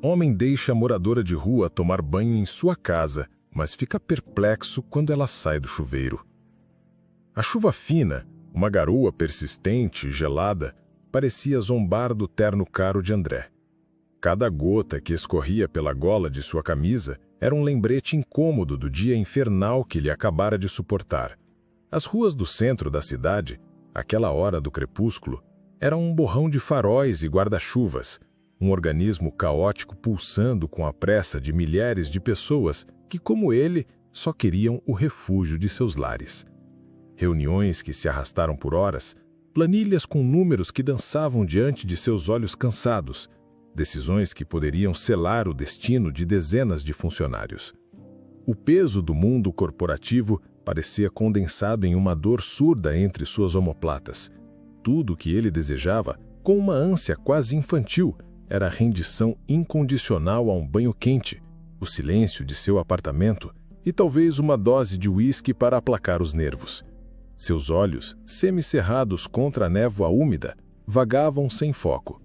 Homem deixa a moradora de rua tomar banho em sua casa, mas fica perplexo quando ela sai do chuveiro. A chuva fina, uma garoa persistente e gelada, parecia zombar do terno caro de André. Cada gota que escorria pela gola de sua camisa era um lembrete incômodo do dia infernal que ele acabara de suportar. As ruas do centro da cidade, àquela hora do crepúsculo, eram um borrão de faróis e guarda-chuvas, um organismo caótico pulsando com a pressa de milhares de pessoas que, como ele, só queriam o refúgio de seus lares. Reuniões que se arrastaram por horas, planilhas com números que dançavam diante de seus olhos cansados, decisões que poderiam selar o destino de dezenas de funcionários. O peso do mundo corporativo parecia condensado em uma dor surda entre suas omoplatas. Tudo o que ele desejava, com uma ânsia quase infantil, era a rendição incondicional a um banho quente, o silêncio de seu apartamento e talvez uma dose de uísque para aplacar os nervos. Seus olhos, semicerrados contra a névoa úmida, vagavam sem foco.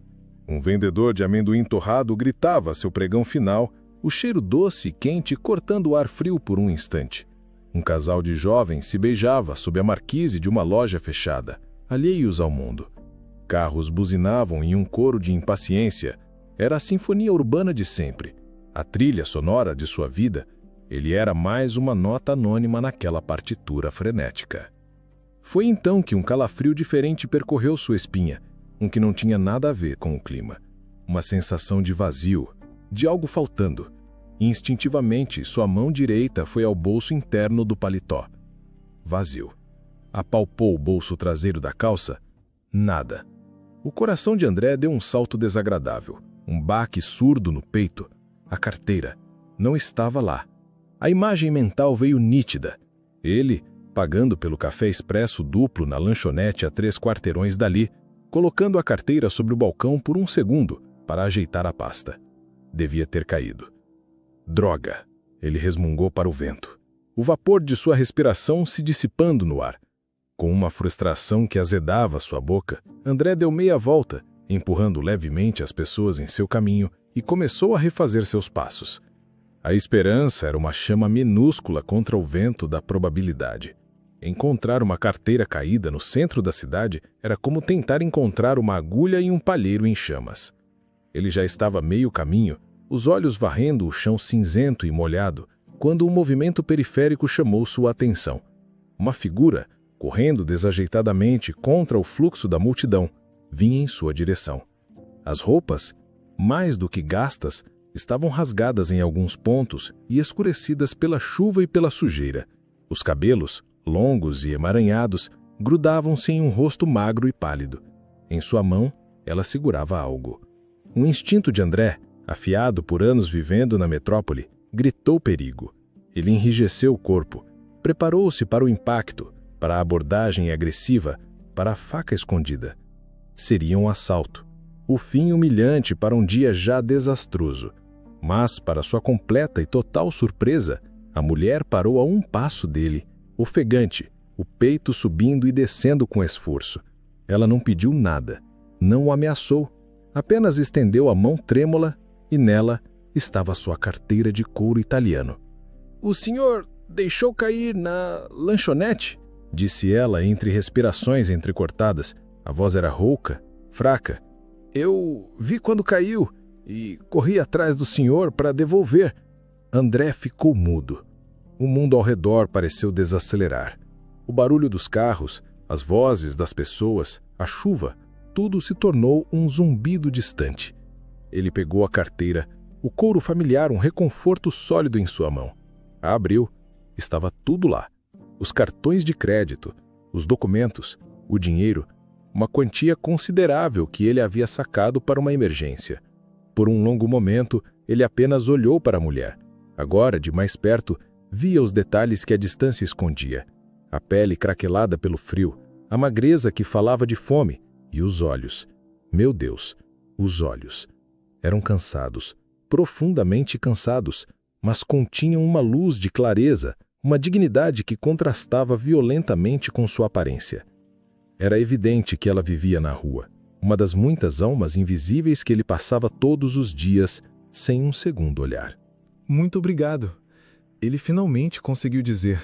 Um vendedor de amendoim torrado gritava seu pregão final, o cheiro doce e quente cortando o ar frio por um instante. Um casal de jovens se beijava sob a marquise de uma loja fechada, alheios ao mundo. Carros buzinavam em um coro de impaciência. Era a sinfonia urbana de sempre. A trilha sonora de sua vida, ele era mais uma nota anônima naquela partitura frenética. Foi então que um calafrio diferente percorreu sua espinha, um que não tinha nada a ver com o clima. Uma sensação de vazio, de algo faltando. Instintivamente, sua mão direita foi ao bolso interno do paletó. Vazio. Apalpou o bolso traseiro da calça. Nada. O coração de André deu um salto desagradável. Um baque surdo no peito. A carteira. Não estava lá. A imagem mental veio nítida. Ele, pagando pelo café expresso duplo na lanchonete a 3 quarteirões dali, colocando a carteira sobre o balcão por um segundo para ajeitar a pasta. Devia ter caído. Droga! Ele resmungou para o vento. O vapor de sua respiração se dissipando no ar. Com uma frustração que azedava sua boca, André deu meia volta, empurrando levemente as pessoas em seu caminho e começou a refazer seus passos. A esperança era uma chama minúscula contra o vento da probabilidade. Encontrar uma carteira caída no centro da cidade era como tentar encontrar uma agulha em um palheiro em chamas. Ele já estava a meio caminho, os olhos varrendo o chão cinzento e molhado, quando um movimento periférico chamou sua atenção. Uma figura, correndo desajeitadamente contra o fluxo da multidão, vinha em sua direção. As roupas, mais do que gastas, estavam rasgadas em alguns pontos e escurecidas pela chuva e pela sujeira. Os cabelos, longos e emaranhados, grudavam-se em um rosto magro e pálido. Em sua mão, ela segurava algo. Um instinto de André, afiado por anos vivendo na metrópole, gritou perigo. Ele enrijeceu o corpo, preparou-se para o impacto, para a abordagem agressiva, para a faca escondida. Seria um assalto. O fim humilhante para um dia já desastroso. Mas, para sua completa e total surpresa, a mulher parou a um passo dele, ofegante, o peito subindo e descendo com esforço. Ela não pediu nada, não o ameaçou, apenas estendeu a mão trêmula e nela estava sua carteira de couro italiano. "O senhor deixou cair na lanchonete?" disse ela entre respirações entrecortadas. A voz era rouca, fraca. "Eu vi quando caiu e corri atrás do senhor para devolver." André ficou mudo. O mundo ao redor pareceu desacelerar. O barulho dos carros, as vozes das pessoas, a chuva, tudo se tornou um zumbido distante. Ele pegou a carteira, o couro familiar, um reconforto sólido em sua mão. A abriu. Estava tudo lá. Os cartões de crédito, os documentos, o dinheiro, uma quantia considerável que ele havia sacado para uma emergência. Por um longo momento, ele apenas olhou para a mulher. Agora, de mais perto, via os detalhes que a distância escondia. A pele craquelada pelo frio, a magreza que falava de fome e os olhos. Meu Deus, os olhos. Eram cansados, profundamente cansados, mas continham uma luz de clareza, uma dignidade que contrastava violentamente com sua aparência. Era evidente que ela vivia na rua, uma das muitas almas invisíveis que ele passava todos os dias, sem um segundo olhar. Muito obrigado. Ele finalmente conseguiu dizer.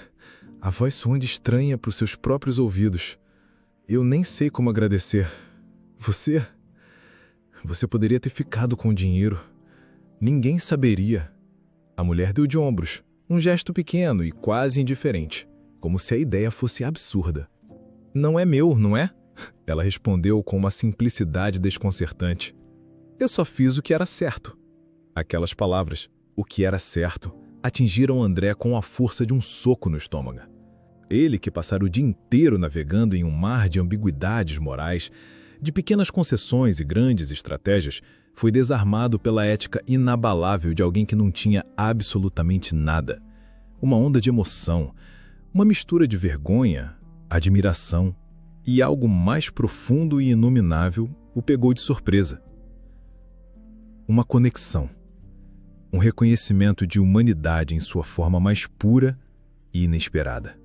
A voz soando estranha para os seus próprios ouvidos. Eu nem sei como agradecer. Você poderia ter ficado com o dinheiro. Ninguém saberia. A mulher deu de ombros, um gesto pequeno e quase indiferente, como se a ideia fosse absurda. Não é meu, não é? Ela respondeu com uma simplicidade desconcertante. Eu só fiz o que era certo. Aquelas palavras, o que era certo, atingiram André com a força de um soco no estômago. Ele, que passara o dia inteiro navegando em um mar de ambiguidades morais, de pequenas concessões e grandes estratégias, foi desarmado pela ética inabalável de alguém que não tinha absolutamente nada. Uma onda de emoção, uma mistura de vergonha, admiração e algo mais profundo e inominável o pegou de surpresa. Uma conexão. Um reconhecimento de humanidade em sua forma mais pura e inesperada.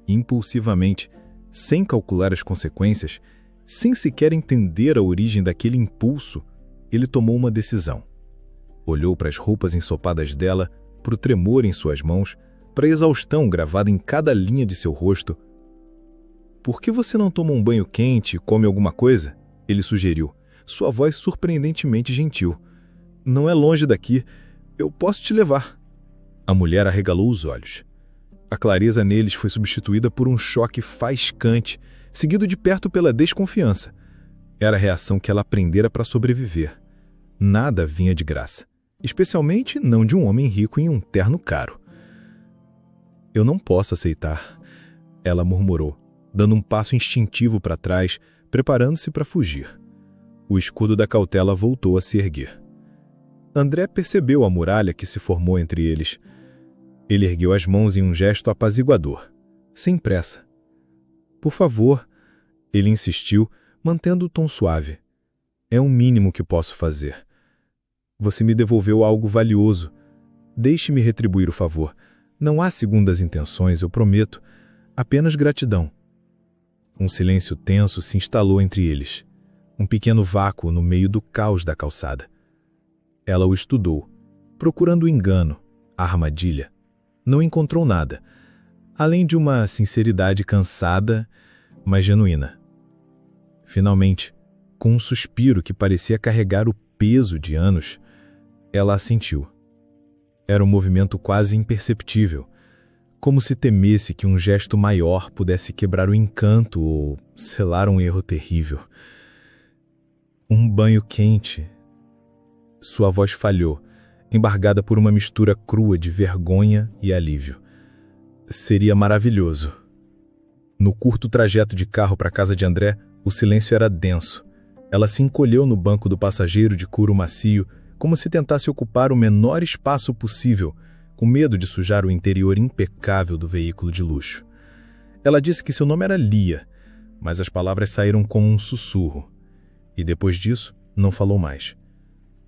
Impulsivamente, sem calcular as consequências, sem sequer entender a origem daquele impulso, ele tomou uma decisão. Olhou para as roupas ensopadas dela, para o tremor em suas mãos, para a exaustão gravada em cada linha de seu rosto. "Por que você não toma um banho quente e come alguma coisa?" ele sugeriu, sua voz surpreendentemente gentil. "Não é longe daqui. Eu posso te levar." A mulher arregalou os olhos. A clareza neles foi substituída por um choque faiscante, seguido de perto pela desconfiança. Era a reação que ela aprendera para sobreviver. Nada vinha de graça, especialmente não de um homem rico em um terno caro. "Eu não posso aceitar", ela murmurou, dando um passo instintivo para trás, preparando-se para fugir. O escudo da cautela voltou a se erguer. André percebeu a muralha que se formou entre eles. Ele ergueu as mãos em um gesto apaziguador, sem pressa. "Por favor", ele insistiu, mantendo o tom suave. "É o mínimo que posso fazer. Você me devolveu algo valioso. Deixe-me retribuir o favor. Não há segundas intenções, eu prometo. Apenas gratidão." Um silêncio tenso se instalou entre eles. Um pequeno vácuo no meio do caos da calçada. Ela o estudou, procurando o engano, a armadilha. Não encontrou nada, além de uma sinceridade cansada, mas genuína. Finalmente, com um suspiro que parecia carregar o peso de anos, ela assentiu. Era um movimento quase imperceptível, como se temesse que um gesto maior pudesse quebrar o encanto ou selar um erro terrível. "Um banho quente." Sua voz falhou, embargada por uma mistura crua de vergonha e alívio. "Seria maravilhoso." No curto trajeto de carro para a casa de André, o silêncio era denso. Ela se encolheu no banco do passageiro de couro macio, como se tentasse ocupar o menor espaço possível, com medo de sujar o interior impecável do veículo de luxo. Ela disse que seu nome era Lia, mas as palavras saíram como um sussurro. E depois disso, não falou mais.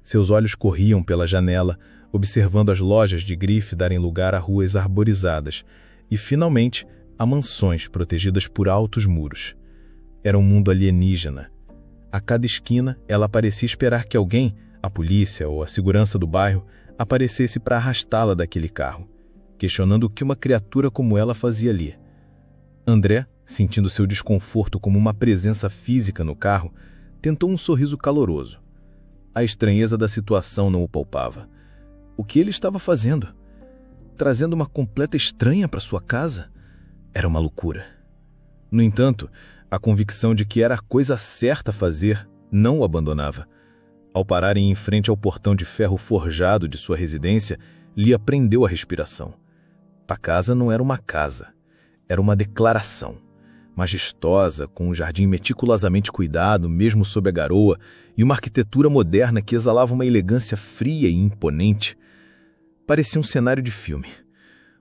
Seus olhos corriam pela janela, observando as lojas de grife darem lugar a ruas arborizadas e, finalmente, a mansões protegidas por altos muros. Era um mundo alienígena. A cada esquina, ela parecia esperar que alguém, a polícia ou a segurança do bairro, aparecesse para arrastá-la daquele carro, questionando o que uma criatura como ela fazia ali. André, sentindo seu desconforto como uma presença física no carro, tentou um sorriso caloroso. A estranheza da situação não o poupava. O que ele estava fazendo? Trazendo uma completa estranha para sua casa? Era uma loucura. No entanto, a convicção de que era a coisa certa a fazer não o abandonava. Ao pararem em frente ao portão de ferro forjado de sua residência, Lia prendeu a respiração. A casa não era uma casa. Era uma declaração. Majestosa, com um jardim meticulosamente cuidado, mesmo sob a garoa, e uma arquitetura moderna que exalava uma elegância fria e imponente. Parecia um cenário de filme.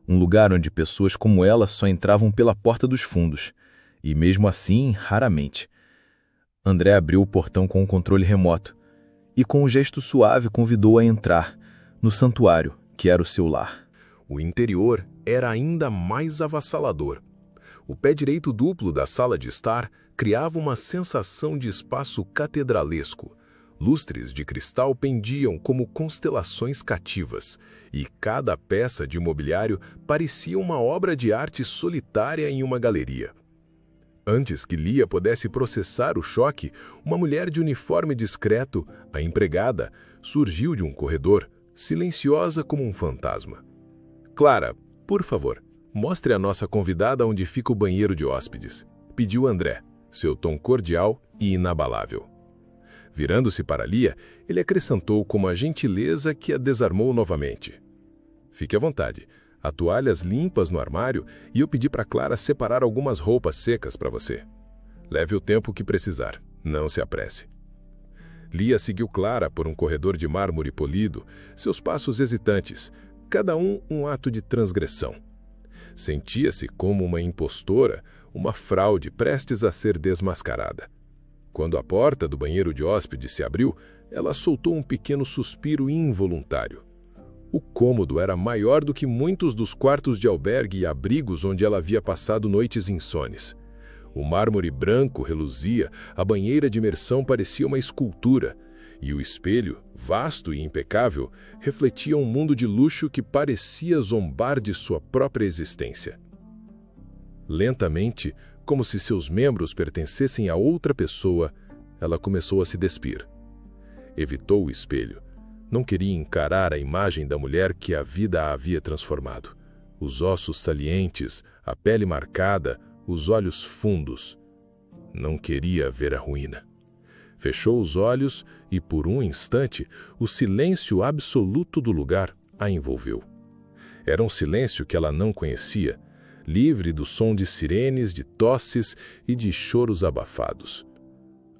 Um lugar onde pessoas como ela só entravam pela porta dos fundos, e mesmo assim, raramente. André abriu o portão com um controle remoto, e com um gesto suave convidou-a a entrar, no santuário, que era o seu lar. O interior era ainda mais avassalador. O pé direito duplo da sala de estar criava uma sensação de espaço catedralesco, Lustres de cristal pendiam como constelações cativas, e cada peça de mobiliário parecia uma obra de arte solitária em uma galeria. Antes que Lia pudesse processar o choque, uma mulher de uniforme discreto, a empregada, surgiu de um corredor, silenciosa como um fantasma. "Clara, por favor, mostre à nossa convidada onde fica o banheiro de hóspedes", pediu André, seu tom cordial e inabalável. Virando-se para Lia, ele acrescentou com uma gentileza que a desarmou novamente. "Fique à vontade. Há toalhas limpas no armário e eu pedi para Clara separar algumas roupas secas para você. Leve o tempo que precisar, não se apresse." Lia seguiu Clara por um corredor de mármore polido, seus passos hesitantes, cada um ato de transgressão. Sentia-se como uma impostora, uma fraude prestes a ser desmascarada. Quando a porta do banheiro de hóspede se abriu, ela soltou um pequeno suspiro involuntário. O cômodo era maior do que muitos dos quartos de albergue e abrigos onde ela havia passado noites insones. O mármore branco reluzia, a banheira de imersão parecia uma escultura, e o espelho, vasto e impecável, refletia um mundo de luxo que parecia zombar de sua própria existência. Lentamente, como se seus membros pertencessem a outra pessoa, ela começou a se despir. Evitou o espelho. Não queria encarar a imagem da mulher que a vida a havia transformado. Os ossos salientes, a pele marcada, os olhos fundos. Não queria ver a ruína. Fechou os olhos e, por um instante, o silêncio absoluto do lugar a envolveu. Era um silêncio que ela não conhecia, livre do som de sirenes, de tosses e de choros abafados.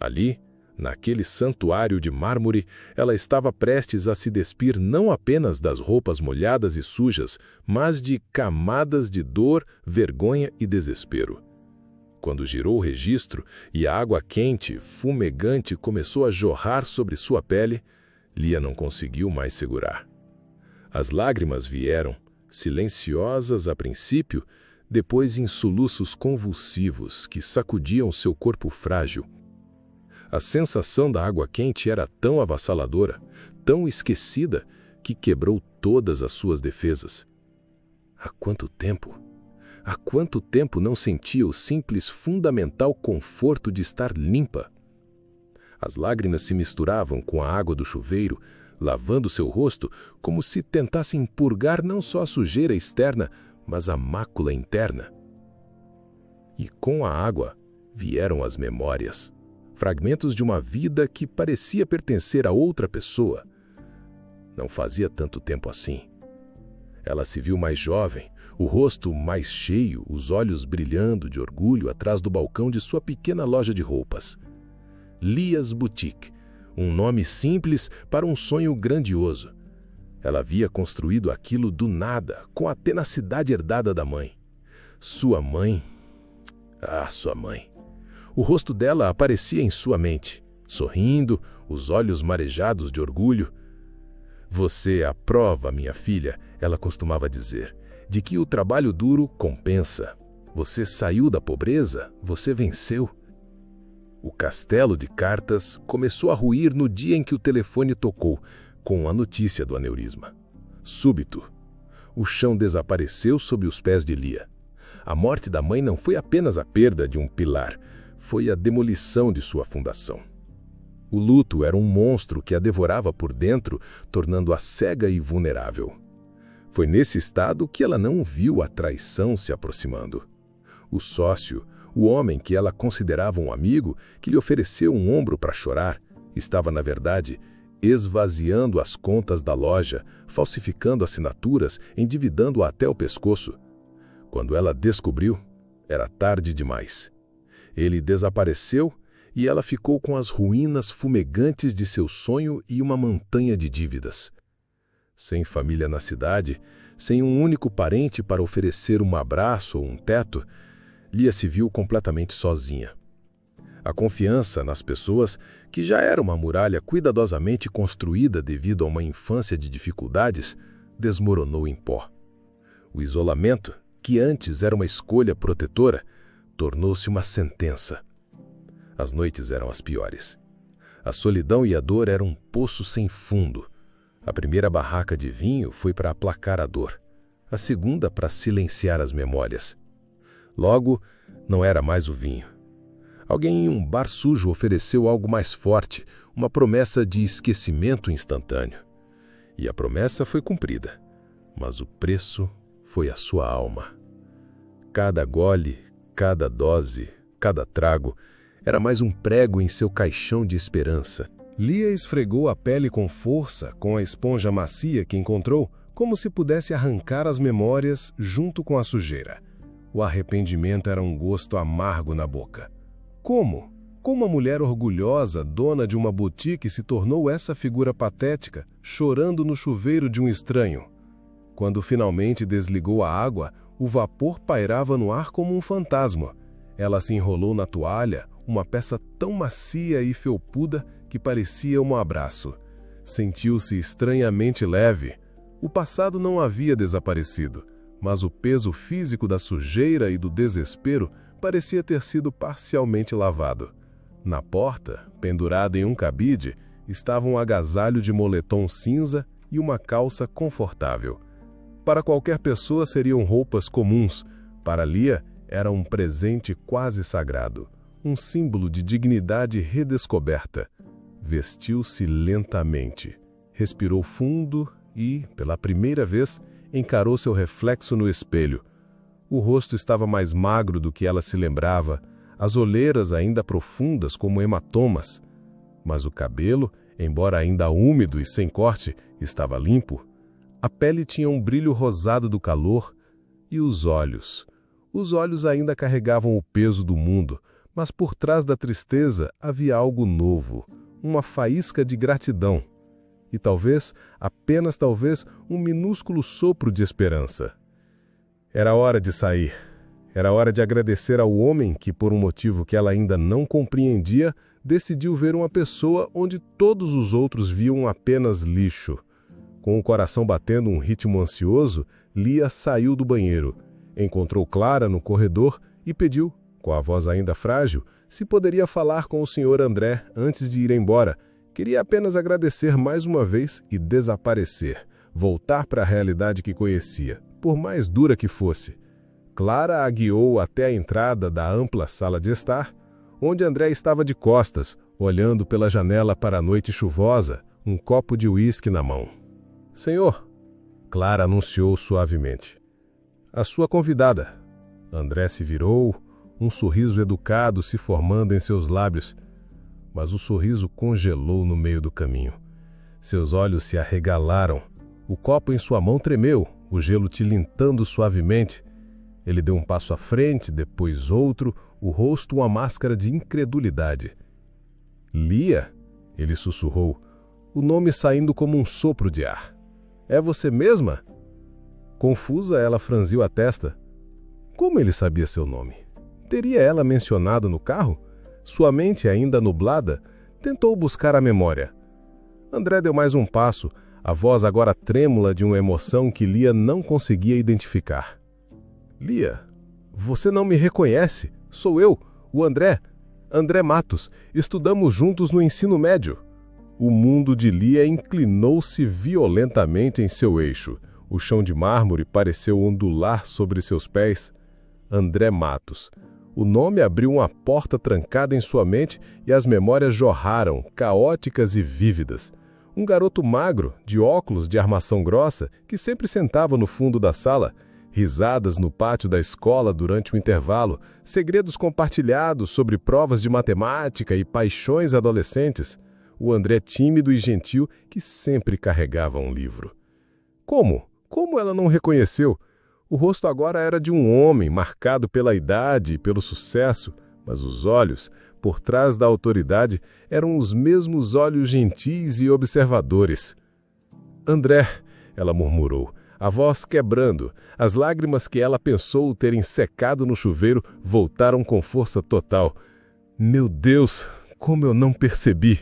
Ali, naquele santuário de mármore, ela estava prestes a se despir não apenas das roupas molhadas e sujas, mas de camadas de dor, vergonha e desespero. Quando girou o registro e a água quente, fumegante, começou a jorrar sobre sua pele, Lia não conseguiu mais segurar. As lágrimas vieram, silenciosas a princípio, depois em soluços convulsivos que sacudiam seu corpo frágil. A sensação da água quente era tão avassaladora, tão esquecida, que quebrou todas as suas defesas. Há quanto tempo? Há quanto tempo não sentia o simples, fundamental conforto de estar limpa? As lágrimas se misturavam com a água do chuveiro, lavando seu rosto como se tentassem purgar não só a sujeira externa, mas a mácula interna. E com a água vieram as memórias, fragmentos de uma vida que parecia pertencer a outra pessoa. Não fazia tanto tempo assim. Ela se viu mais jovem, o rosto mais cheio, os olhos brilhando de orgulho atrás do balcão de sua pequena loja de roupas. Lia's Boutique, um nome simples para um sonho grandioso. Ela havia construído aquilo do nada, com a tenacidade herdada da mãe. Sua mãe... sua mãe. O rosto dela aparecia em sua mente, sorrindo, os olhos marejados de orgulho. "Você é a prova, minha filha", ela costumava dizer, "de que o trabalho duro compensa. Você saiu da pobreza, você venceu." O castelo de cartas começou a ruir no dia em que o telefone tocou, com a notícia do aneurisma. Súbito, o chão desapareceu sob os pés de Lia. A morte da mãe não foi apenas a perda de um pilar, foi a demolição de sua fundação. O luto era um monstro que a devorava por dentro, tornando-a cega e vulnerável. Foi nesse estado que ela não viu a traição se aproximando. O sócio, o homem que ela considerava um amigo, que lhe ofereceu um ombro para chorar, estava, na verdade, esvaziando as contas da loja, falsificando assinaturas, endividando-a até o pescoço. Quando ela descobriu, era tarde demais. Ele desapareceu e ela ficou com as ruínas fumegantes de seu sonho e uma montanha de dívidas. Sem família na cidade, sem um único parente para oferecer um abraço ou um teto, Lia se viu completamente sozinha. A confiança nas pessoas, que já era uma muralha cuidadosamente construída devido a uma infância de dificuldades, desmoronou em pó. O isolamento, que antes era uma escolha protetora, tornou-se uma sentença. As noites eram as piores. A solidão e a dor eram um poço sem fundo. A primeira barraca de vinho foi para aplacar a dor, a segunda para silenciar as memórias. Logo, não era mais o vinho. Alguém em um bar sujo ofereceu algo mais forte, uma promessa de esquecimento instantâneo. E a promessa foi cumprida, mas o preço foi a sua alma. Cada gole, cada dose, cada trago era mais um prego em seu caixão de esperança. Lia esfregou a pele com força com a esponja macia que encontrou, como se pudesse arrancar as memórias junto com a sujeira. O arrependimento era um gosto amargo na boca. Como? Como a mulher orgulhosa, dona de uma boutique, se tornou essa figura patética, chorando no chuveiro de um estranho? Quando finalmente desligou a água, o vapor pairava no ar como um fantasma. Ela se enrolou na toalha, uma peça tão macia e felpuda que parecia um abraço. Sentiu-se estranhamente leve. O passado não havia desaparecido, mas o peso físico da sujeira e do desespero parecia ter sido parcialmente lavado. Na porta, pendurada em um cabide, estava um agasalho de moletom cinza e uma calça confortável. Para qualquer pessoa seriam roupas comuns. Para Lia, era um presente quase sagrado, um símbolo de dignidade redescoberta. Vestiu-se lentamente, respirou fundo e, pela primeira vez, encarou seu reflexo no espelho. O rosto estava mais magro do que ela se lembrava, as olheiras ainda profundas como hematomas. Mas o cabelo, embora ainda úmido e sem corte, estava limpo. A pele tinha um brilho rosado do calor e os olhos. Os olhos ainda carregavam o peso do mundo, mas por trás da tristeza havia algo novo, uma faísca de gratidão. E talvez, apenas talvez, um minúsculo sopro de esperança. Era hora de sair. Era hora de agradecer ao homem que, por um motivo que ela ainda não compreendia, decidiu ver uma pessoa onde todos os outros viam apenas lixo. Com o coração batendo um ritmo ansioso, Lia saiu do banheiro. Encontrou Clara no corredor e pediu, com a voz ainda frágil, se poderia falar com o Sr. André antes de ir embora. Queria apenas agradecer mais uma vez e desaparecer, voltar para a realidade que conhecia, por mais dura que fosse. Clara a guiou até a entrada da ampla sala de estar, onde André estava de costas, olhando pela janela para a noite chuvosa, um copo de uísque na mão. "Senhor", Clara anunciou suavemente. "A sua convidada." André se virou, um sorriso educado se formando em seus lábios, mas o sorriso congelou no meio do caminho. Seus olhos se arregalaram, o copo em sua mão tremeu, o gelo tilintando suavemente. Ele deu um passo à frente, depois outro, o rosto uma máscara de incredulidade. "Lia?" ele sussurrou, o nome saindo como um sopro de ar. "É você mesma?" Confusa, ela franziu a testa. Como ele sabia seu nome? Teria ela mencionado no carro? Sua mente, ainda nublada, tentou buscar a memória. André deu mais um passo, a voz agora trêmula de uma emoção que Lia não conseguia identificar. "Lia, você não me reconhece? Sou eu, o André. André Matos. Estudamos juntos no ensino médio." O mundo de Lia inclinou-se violentamente em seu eixo. O chão de mármore pareceu ondular sobre seus pés. André Matos. O nome abriu uma porta trancada em sua mente e as memórias jorraram, caóticas e vívidas. Um garoto magro, de óculos de armação grossa, que sempre sentava no fundo da sala, risadas no pátio da escola durante o intervalo, segredos compartilhados sobre provas de matemática e paixões adolescentes. O André tímido e gentil que sempre carregava um livro. Como? Como ela não reconheceu? O rosto agora era de um homem, marcado pela idade e pelo sucesso, mas os olhos, por trás da autoridade, eram os mesmos olhos gentis e observadores. "André", ela murmurou, a voz quebrando. As lágrimas que ela pensou terem secado no chuveiro voltaram com força total. "Meu Deus, como eu não percebi!"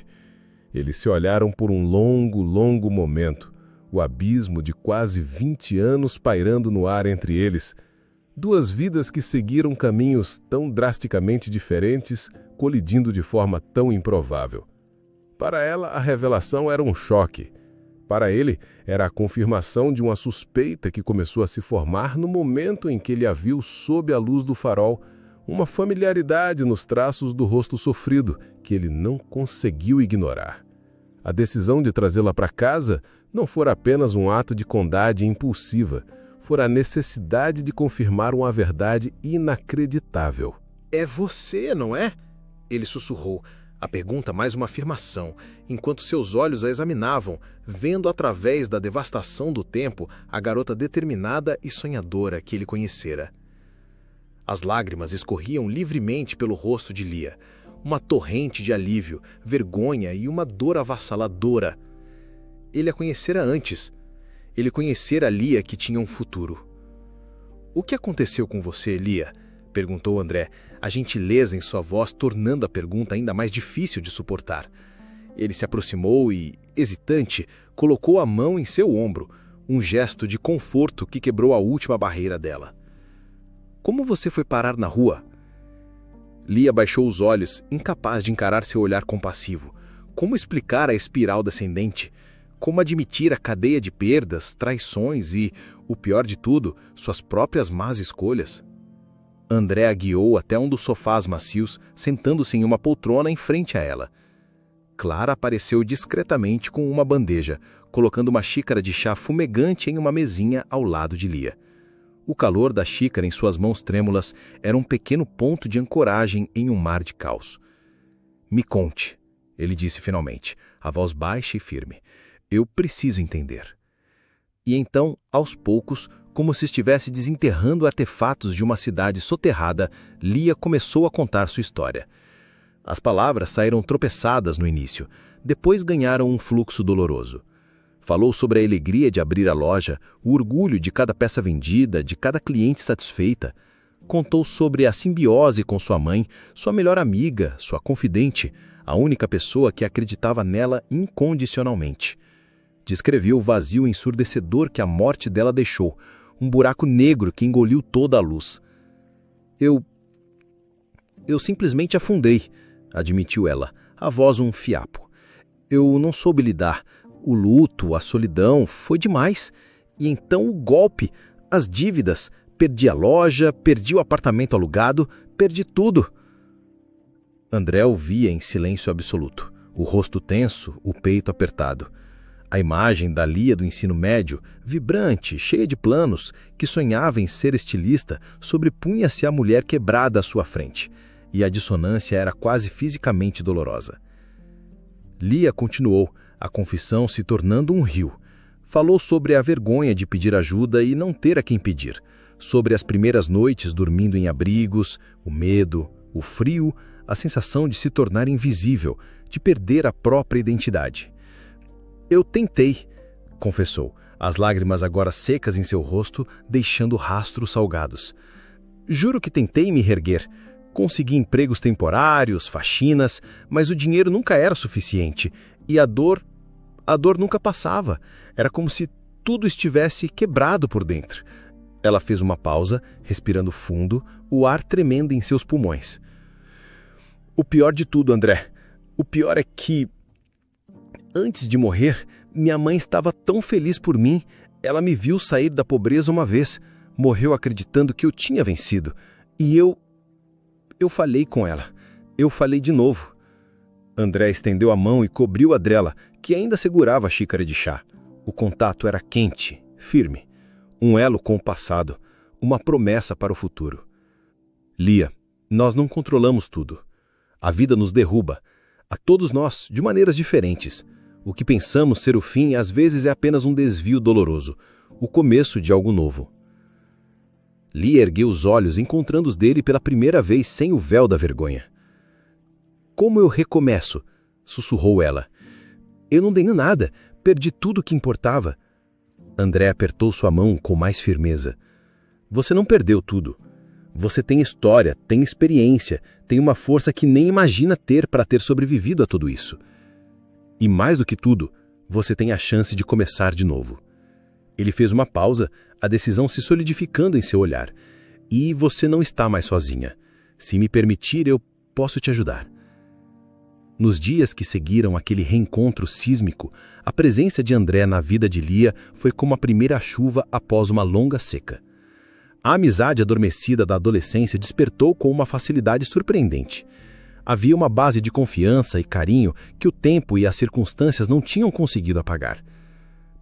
Eles se olharam por um longo, longo momento. O abismo de quase 20 anos pairando no ar entre eles. Duas vidas que seguiram caminhos tão drasticamente diferentes, colidindo de forma tão improvável. Para ela, a revelação era um choque. Para ele, era a confirmação de uma suspeita que começou a se formar no momento em que ele a viu sob a luz do farol, uma familiaridade nos traços do rosto sofrido que ele não conseguiu ignorar. A decisão de trazê-la para casa não fora apenas um ato de condade impulsiva, fora a necessidade de confirmar uma verdade inacreditável. É você, não é? Ele sussurrou. A pergunta mais uma afirmação, enquanto seus olhos a examinavam, vendo através da devastação do tempo a garota determinada e sonhadora que ele conhecera. As lágrimas escorriam livremente pelo rosto de Lia, uma torrente de alívio, vergonha e uma dor avassaladora. Ele a conhecera antes. Ele conhecera a Lia que tinha um futuro. "O que aconteceu com você, Lia?" perguntou André, a gentileza em sua voz tornando a pergunta ainda mais difícil de suportar. Ele se aproximou e, hesitante, colocou a mão em seu ombro, um gesto de conforto que quebrou a última barreira dela. "Como você foi parar na rua?" Lia baixou os olhos, incapaz de encarar seu olhar compassivo. Como explicar a espiral descendente? Como admitir a cadeia de perdas, traições e, o pior de tudo, suas próprias más escolhas? André a guiou até um dos sofás macios, sentando-se em uma poltrona em frente a ela. Clara apareceu discretamente com uma bandeja, colocando uma xícara de chá fumegante em uma mesinha ao lado de Lia. O calor da xícara em suas mãos trêmulas era um pequeno ponto de ancoragem em um mar de caos. "Me conte", ele disse finalmente, a voz baixa e firme. "Eu preciso entender." E então, aos poucos, como se estivesse desenterrando artefatos de uma cidade soterrada, Lia começou a contar sua história. As palavras saíram tropeçadas no início, depois ganharam um fluxo doloroso. Falou sobre a alegria de abrir a loja, o orgulho de cada peça vendida, de cada cliente satisfeita. Contou sobre a simbiose com sua mãe, sua melhor amiga, sua confidente, a única pessoa que acreditava nela incondicionalmente. Descreveu o vazio ensurdecedor que a morte dela deixou, um buraco negro que engoliu toda a luz. Eu simplesmente afundei, admitiu ela, a voz um fiapo. Eu não soube lidar. O luto, a solidão, foi demais. E então o golpe, as dívidas. Perdi a loja, perdi o apartamento alugado, perdi tudo. André ouvia em silêncio absoluto, o rosto tenso, o peito apertado. A imagem da Lia do ensino médio, vibrante, cheia de planos, que sonhava em ser estilista, sobrepunha-se à mulher quebrada à sua frente, e a dissonância era quase fisicamente dolorosa. Lia continuou, a confissão se tornando um rio. Falou sobre a vergonha de pedir ajuda e não ter a quem pedir, sobre as primeiras noites dormindo em abrigos, o medo, o frio, a sensação de se tornar invisível, de perder a própria identidade. Eu tentei, confessou, as lágrimas agora secas em seu rosto, deixando rastros salgados. Juro que tentei me reerguer. Consegui empregos temporários, faxinas, mas o dinheiro nunca era suficiente. E a dor nunca passava. Era como se tudo estivesse quebrado por dentro. Ela fez uma pausa, respirando fundo, o ar tremendo em seus pulmões. O pior de tudo, André, o pior é que... Antes de morrer, minha mãe estava tão feliz por mim. Ela me viu sair da pobreza uma vez. Morreu acreditando que eu tinha vencido. E eu falhei com ela. Eu falhei de novo. André estendeu a mão e cobriu a dela, que ainda segurava a xícara de chá. O contato era quente, firme. Um elo com o passado. Uma promessa para o futuro. Lia, nós não controlamos tudo. A vida nos derruba. A todos nós, de maneiras diferentes. O que pensamos ser o fim, às vezes, é apenas um desvio doloroso, o começo de algo novo. Lia ergueu os olhos, encontrando os dele pela primeira vez sem o véu da vergonha. Como eu recomeço? Sussurrou ela. Eu não tenho nada, perdi tudo o que importava. André apertou sua mão com mais firmeza. Você não perdeu tudo. Você tem história, tem experiência, tem uma força que nem imagina ter para ter sobrevivido a tudo isso. E mais do que tudo, você tem a chance de começar de novo. Ele fez uma pausa, a decisão se solidificando em seu olhar. E você não está mais sozinha. Se me permitir, eu posso te ajudar. Nos dias que seguiram aquele reencontro sísmico, a presença de André na vida de Lia foi como a primeira chuva após uma longa seca. A amizade adormecida da adolescência despertou com uma facilidade surpreendente. Havia uma base de confiança e carinho que o tempo e as circunstâncias não tinham conseguido apagar.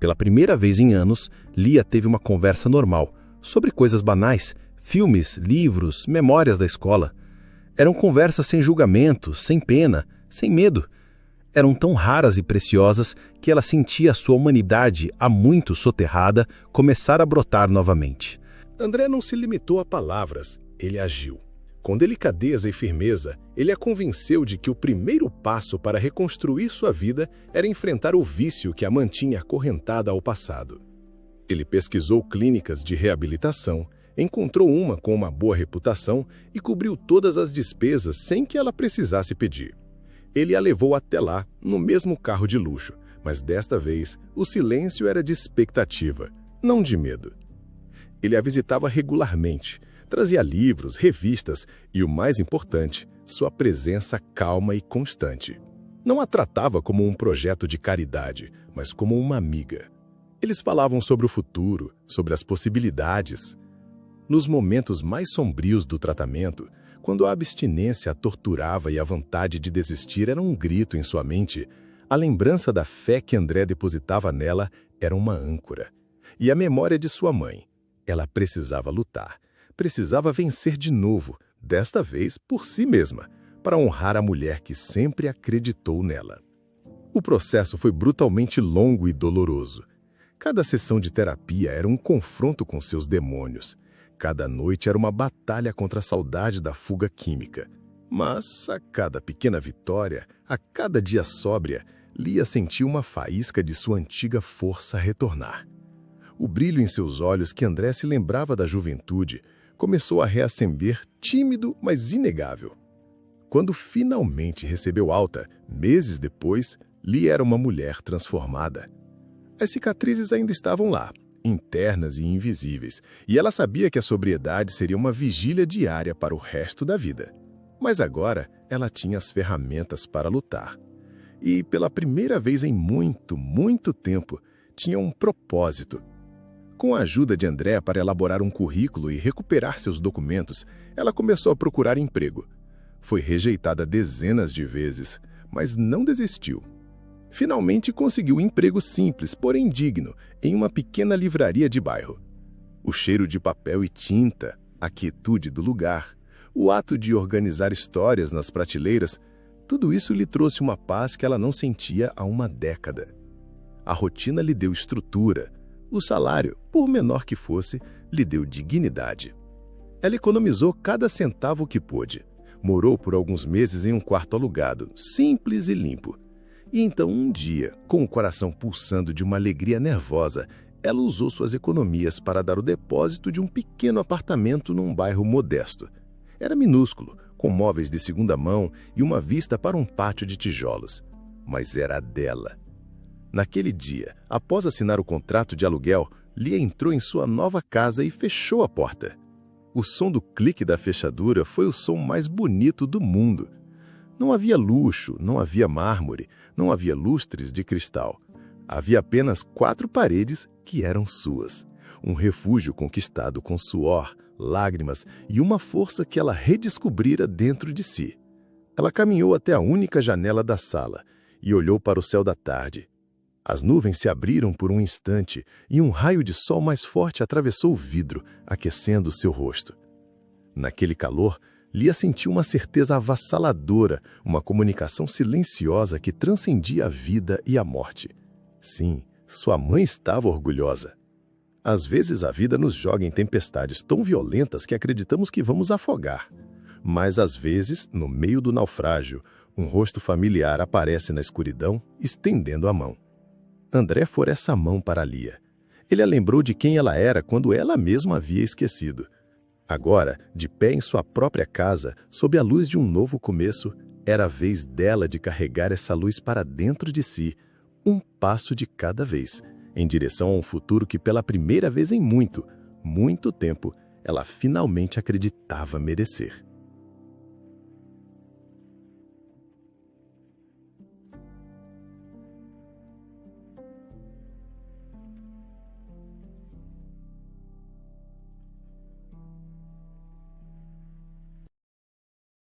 Pela primeira vez em anos, Lia teve uma conversa normal, sobre coisas banais, filmes, livros, memórias da escola. Eram conversas sem julgamento, sem pena, sem medo. Eram tão raras e preciosas que ela sentia sua humanidade, há muito soterrada, começar a brotar novamente. André não se limitou a palavras, ele agiu. Com delicadeza e firmeza, ele a convenceu de que o primeiro passo para reconstruir sua vida era enfrentar o vício que a mantinha acorrentada ao passado. Ele pesquisou clínicas de reabilitação, encontrou uma com uma boa reputação e cobriu todas as despesas sem que ela precisasse pedir. Ele a levou até lá, no mesmo carro de luxo, mas desta vez o silêncio era de expectativa, não de medo. Ele a visitava regularmente, trazia livros, revistas e, o mais importante, sua presença calma e constante. Não a tratava como um projeto de caridade, mas como uma amiga. Eles falavam sobre o futuro, sobre as possibilidades. Nos momentos mais sombrios do tratamento, quando a abstinência a torturava e a vontade de desistir era um grito em sua mente, a lembrança da fé que André depositava nela era uma âncora. E a memória de sua mãe. Ela precisava lutar, precisava vencer de novo, desta vez por si mesma, para honrar a mulher que sempre acreditou nela. O processo foi brutalmente longo e doloroso. Cada sessão de terapia era um confronto com seus demônios. Cada noite era uma batalha contra a saudade da fuga química. Mas, a cada pequena vitória, a cada dia sóbria, Lia sentiu uma faísca de sua antiga força retornar. O brilho em seus olhos, que André se lembrava da juventude, começou a reacender, tímido, mas inegável. Quando finalmente recebeu alta, meses depois, Lia era uma mulher transformada. As cicatrizes ainda estavam lá, internas e invisíveis, e ela sabia que a sobriedade seria uma vigília diária para o resto da vida. Mas agora ela tinha as ferramentas para lutar. E, pela primeira vez em muito, muito tempo, tinha um propósito. Com a ajuda de André para elaborar um currículo e recuperar seus documentos, ela começou a procurar emprego. Foi rejeitada dezenas de vezes, mas não desistiu. Finalmente conseguiu um emprego simples, porém digno, em uma pequena livraria de bairro. O cheiro de papel e tinta, a quietude do lugar, o ato de organizar histórias nas prateleiras, tudo isso lhe trouxe uma paz que ela não sentia há uma década. A rotina lhe deu estrutura, o salário, por menor que fosse, lhe deu dignidade. Ela economizou cada centavo que pôde. Morou por alguns meses em um quarto alugado, simples e limpo. E então, um dia, com o coração pulsando de uma alegria nervosa, ela usou suas economias para dar o depósito de um pequeno apartamento num bairro modesto. Era minúsculo, com móveis de segunda mão e uma vista para um pátio de tijolos. Mas era a dela. Naquele dia, após assinar o contrato de aluguel, Lia entrou em sua nova casa e fechou a porta. O som do clique da fechadura foi o som mais bonito do mundo. Não havia luxo, não havia mármore, não havia lustres de cristal. Havia apenas 4 paredes que eram suas. Um refúgio conquistado com suor, lágrimas e uma força que ela redescobrira dentro de si. Ela caminhou até a única janela da sala e olhou para o céu da tarde. As nuvens se abriram por um instante e um raio de sol mais forte atravessou o vidro, aquecendo seu rosto. Naquele calor, Lia sentiu uma certeza avassaladora, uma comunicação silenciosa que transcendia a vida e a morte. Sim, sua mãe estava orgulhosa. Às vezes a vida nos joga em tempestades tão violentas que acreditamos que vamos afogar. Mas às vezes, no meio do naufrágio, um rosto familiar aparece na escuridão, estendendo a mão. André fora essa mão para Lia. Ele a lembrou de quem ela era quando ela mesma havia esquecido. Agora, de pé em sua própria casa, sob a luz de um novo começo, era a vez dela de carregar essa luz para dentro de si, um passo de cada vez, em direção a um futuro que pela primeira vez em muito, muito tempo, ela finalmente acreditava merecer.